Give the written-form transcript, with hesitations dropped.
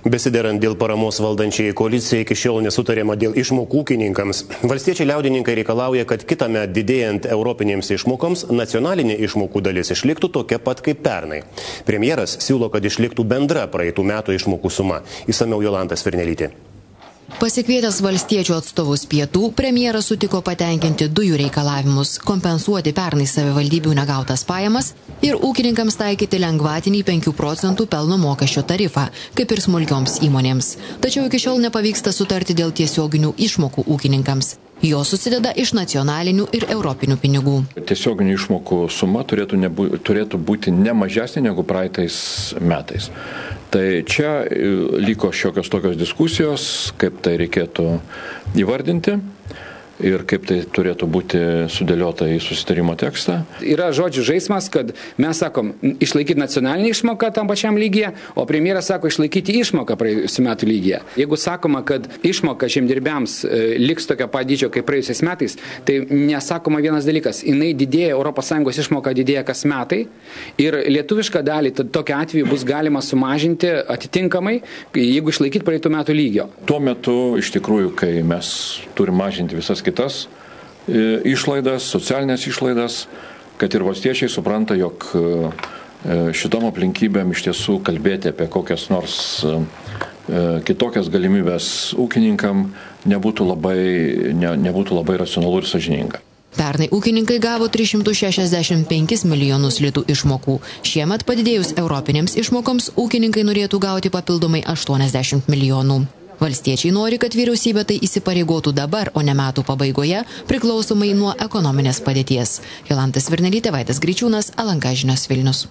Besiderant dėl paramos valdančiai koalicijai iki šiol nesutarėma dėl išmokų ūkininkams. Valstiečiai liaudininkai reikalauja, kad kitąmet didėjant europinėms išmokoms nacionalinė išmokų dalis išliktų tokia pat kaip pernai. Premjeras siūlo, kad išliktų bendra praeitų metų išmokų suma. Išsamiau Jolanta Svirnelytė. Pasikvietęs valstiečių atstovus pietų, premjeras sutiko patenkinti dujų reikalavimus, kompensuoti pernai savivaldybių negautas pajamas ir ūkininkams taikyti lengvatinį 5 procentų pelno mokesčio tarifą, kaip ir smulkioms įmonėms. Tačiau iki šiol nepavyksta sutarti dėl tiesioginių išmokų ūkininkams. Jos susideda iš nacionalinių ir europinių pinigų. Tiesioginių išmokų suma turėtų būti ne mažesnė negu praeitais metais. Tai čia liko šiokios tokios diskusijos, kaip tai reikėtų įvardinti ir kaip tai turėtų būti sudėliota į susitarimo tekstą. Yra žodžių žaismas, kad mes sakom išlaikyti nacionalinį išmoką tam pačiam lygyje, o premjeras sako išlaikyti išmoką praėjusių metų lygyje. Jeigu sakoma, kad išmoka žemdirbiams liks tokia pat dydžio kaip praėjusiais metais, tai nesakoma vienas dalykas, jinai didėja, ES išmoka didėja kas metai ir lietuvišką dalį tokiu atveju bus galima sumažinti atitinkamai, jeigu išlaikyti praeitų metų lygio. Tuo metu iš tikrųjų, kai mes turim mažinti visas kitas išlaidas, socialinės išlaidas, kad ir valstiečiai supranta, jog šitom aplinkybėm iš tiesų kalbėti apie kokias nors kitokias galimybės ūkininkam nebūtų labai racionalu ir sąžininga. Pernai ūkininkai gavo 365 milijonus litų išmokų. Šiemet padidėjus europinėms išmokoms ūkininkai norėtų gauti papildomai 80 milijonų. Valstiečiai nori, kad vyriausybė tai įsipareigotų dabar, o ne metų pabaigoje, priklausomai nuo ekonominės padėties. Jolanta Svirnelytė, Vaidas Greičiūnas, LNK žinios Vilnius.